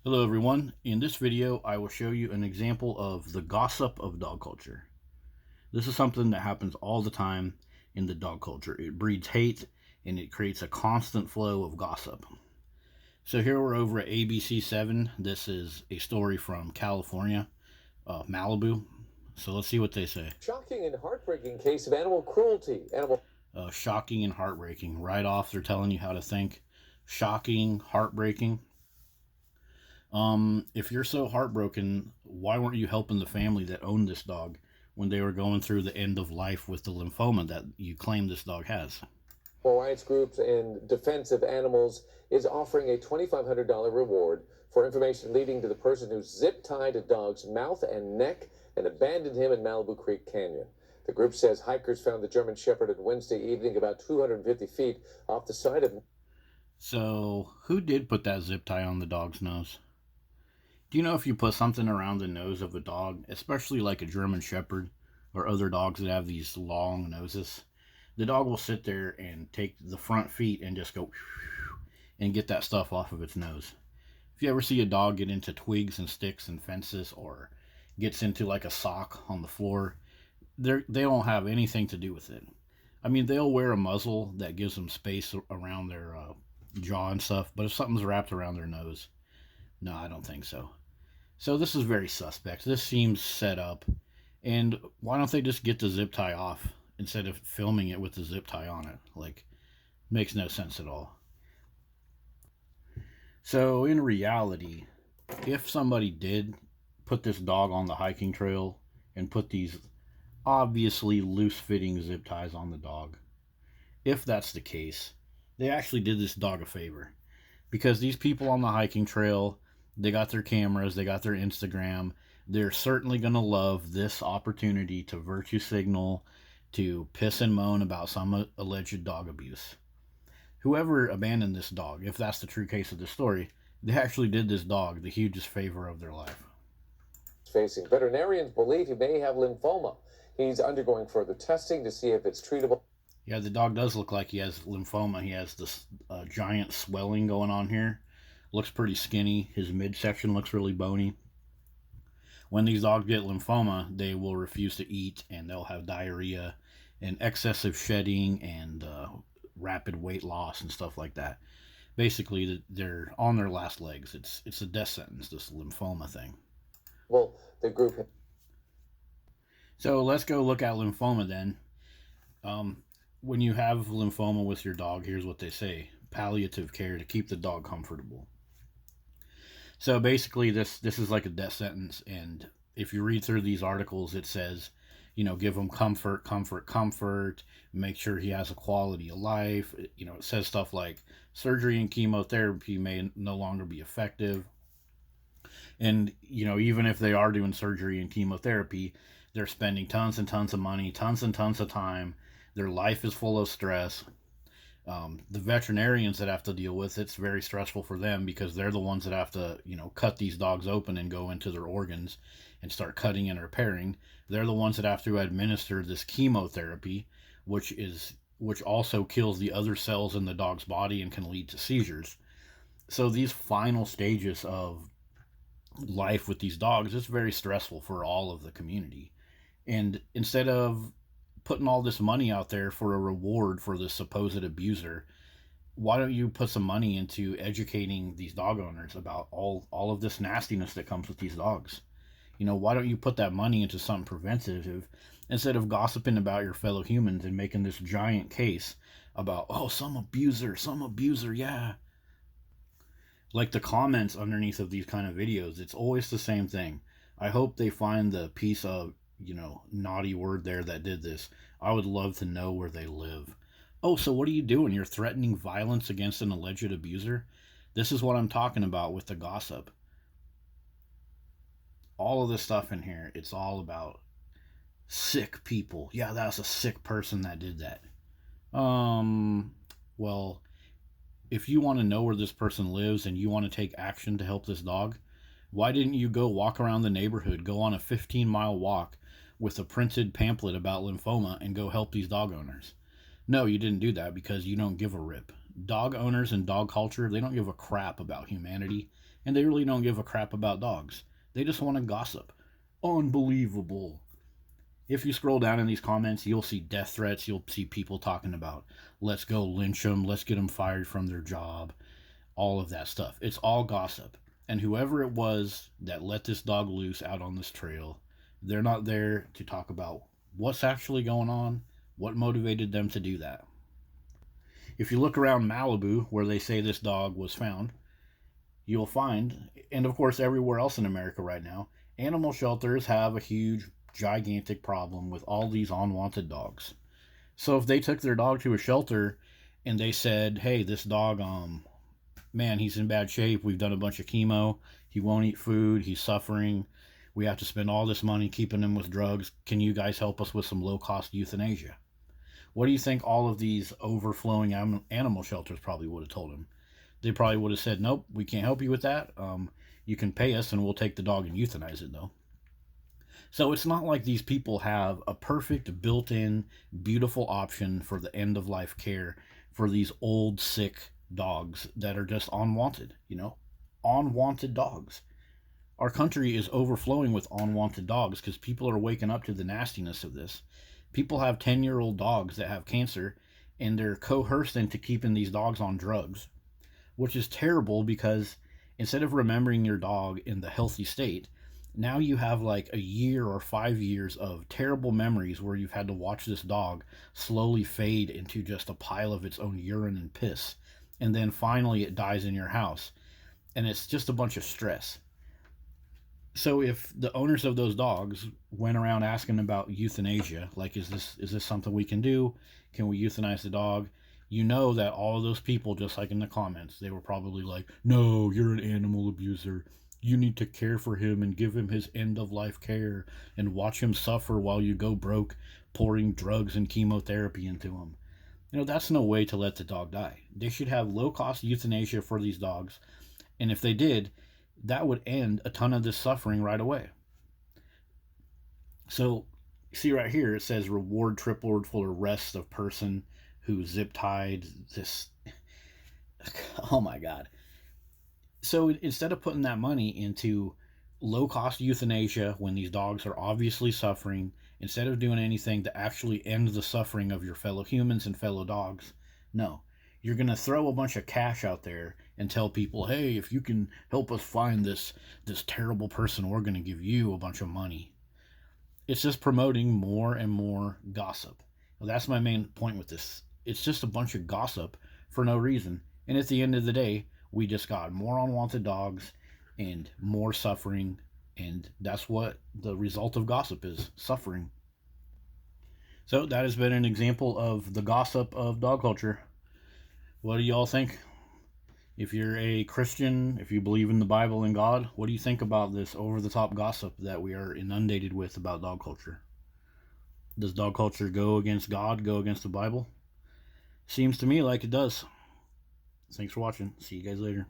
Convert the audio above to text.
Hello everyone, in this video I will show you an example of the gossip of dog culture. This is something that happens all the time in the dog culture. It breeds hate and it creates a constant flow of gossip. So here we're over at ABC7. This is a story from California, Malibu. So let's see what they say. Shocking and heartbreaking case of animal cruelty. Shocking and heartbreaking. Right off they're telling you how to think. Shocking, heartbreaking. If you're so heartbroken, why weren't you helping the family that owned this dog when they were going through the end of life with the lymphoma that you claim this dog has? Rights groups in defense of animals is offering a $2,500 reward for information leading to the person who zip-tied a dog's mouth and neck and abandoned him in Malibu Creek Canyon. The group says hikers found the German Shepherd on Wednesday evening about 250 feet off the side of... So, who did put that zip tie on the dog's nose? Do you know if you put something around the nose of a dog, especially like a German Shepherd or other dogs that have these long noses, the dog will sit there and take the front feet and just go and get that stuff off of its nose. If you ever see a dog get into twigs and sticks and fences or gets into like a sock on the floor, they don't have anything to do with it. I mean, they'll wear a muzzle that gives them space around their jaw and stuff, but if something's wrapped around their nose, no, I don't think so. So this is very suspect. This seems set up. And why don't they just get the zip tie off instead of filming it with the zip tie on it? Like, makes no sense at all. So in reality, if somebody did put this dog on the hiking trail and put these obviously loose-fitting zip ties on the dog, if that's the case, they actually did this dog a favor. Because these people on the hiking trail, they got their cameras, they got their Instagram. They're certainly going to love this opportunity to virtue signal, to piss and moan about some alleged dog abuse. Whoever abandoned this dog, if that's the true case of the story, they actually did this dog the hugest favor of their life. Facing. Veterinarians believe he may have lymphoma. He's undergoing further testing to see if it's treatable. Yeah, the dog does look like he has lymphoma. He has this giant swelling going on here. Looks pretty skinny. His midsection looks really bony. When these dogs get lymphoma, they will refuse to eat and they'll have diarrhea and excessive shedding and rapid weight loss and stuff like that. Basically, they're on their last legs. It's a death sentence, this lymphoma thing. Well, the group... So let's go look at lymphoma then. When you have lymphoma with your dog, here's what they say: palliative care to keep the dog comfortable. So basically, this is like a death sentence, and if you read through these articles, it says, give him comfort, comfort, comfort, make sure he has a quality of life. It says stuff like surgery and chemotherapy may no longer be effective. And, even if they are doing surgery and chemotherapy, they're spending tons and tons of money, tons and tons of time. Their life is full of stress. The veterinarians that have to deal with it's very stressful for them because they're the ones that have to, cut these dogs open and go into their organs and start cutting and repairing. They're the ones that have to administer this chemotherapy, which also kills the other cells in the dog's body and can lead to seizures. So these final stages of life with these dogs is very stressful for all of the community. And instead of putting all this money out there for a reward for this supposed abuser, why don't you put some money into educating these dog owners about all of this nastiness that comes with these dogs? Why don't you put that money into something preventative instead of gossiping about your fellow humans and making this giant case about, oh, some abuser, yeah. Like the comments underneath of these kind of videos, it's always the same thing. I hope they find the piece of naughty word there that did this. I would love to know where they live. Oh, so what are you doing? You're threatening violence against an alleged abuser? This is what I'm talking about with the gossip. All of this stuff in here, it's all about sick people. Yeah, that's a sick person that did that. Well, if you want to know where this person lives and you want to take action to help this dog, why didn't you go walk around the neighborhood, go on a 15-mile walk with a printed pamphlet about lymphoma and go help these dog owners? No, you didn't do that because you don't give a rip. Dog owners and dog culture, they don't give a crap about humanity. and they really don't give a crap about dogs. They just want to gossip. Unbelievable. If you scroll down in these comments, you'll see death threats. You'll see people talking about, let's go lynch them, let's get them fired from their job, all of that stuff. It's all gossip. And whoever it was that let this dog loose out on this trail, they're not there to talk about what's actually going on, what motivated them to do that. If you look around Malibu, where they say this dog was found, you'll find, and of course everywhere else in America right now, animal shelters have a huge, gigantic problem with all these unwanted dogs. So if they took their dog to a shelter and they said, hey, this dog, man, he's in bad shape. We've done a bunch of chemo. He won't eat food. He's suffering. We have to spend all this money keeping him with drugs. Can you guys help us with some low-cost euthanasia? What do you think all of these overflowing animal shelters probably would have told him? They probably would have said, nope, we can't help you with that. You can pay us and we'll take the dog and euthanize it, though. So it's not like these people have a perfect, built-in, beautiful option for the end-of-life care for these old, sick dogs that are just unwanted, unwanted dogs. Our country is overflowing with unwanted dogs because people are waking up to the nastiness of this. People have 10-year-old dogs that have cancer, and they're coerced into keeping these dogs on drugs, which is terrible because instead of remembering your dog in the healthy state, now you have like a year or 5 years of terrible memories where you've had to watch this dog slowly fade into just a pile of its own urine and piss. And then finally it dies in your house. And it's just a bunch of stress. So if the owners of those dogs went around asking about euthanasia, like is this something we can do? Can we euthanize the dog? You know that all of those people, just like in the comments, they were probably like, no, you're an animal abuser. You need to care for him and give him his end-of-life care and watch him suffer while you go broke pouring drugs and chemotherapy into him. That's no way to let the dog die. They should have low-cost euthanasia for these dogs, and if they did, that would end a ton of this suffering right away. So, see right here, it says reward tripled for arrest of person who zip-tied this. Oh my God. So instead of putting that money into low-cost euthanasia when these dogs are obviously suffering, instead of doing anything to actually end the suffering of your fellow humans and fellow dogs, no. You're going to throw a bunch of cash out there and tell people, hey, if you can help us find this terrible person, we're going to give you a bunch of money. It's just promoting more and more gossip. Well, that's my main point with this. It's just a bunch of gossip for no reason. And at the end of the day, we just got more unwanted dogs and more suffering, and that's what the result of gossip is, suffering. So that has been an example of the gossip of dog culture. What do y'all think? If you're a Christian, if you believe in the Bible and God, what do you think about this over-the-top gossip that we are inundated with about dog culture? Does dog culture go against God, go against the Bible? Seems to me like it does. Thanks for watching. See you guys later.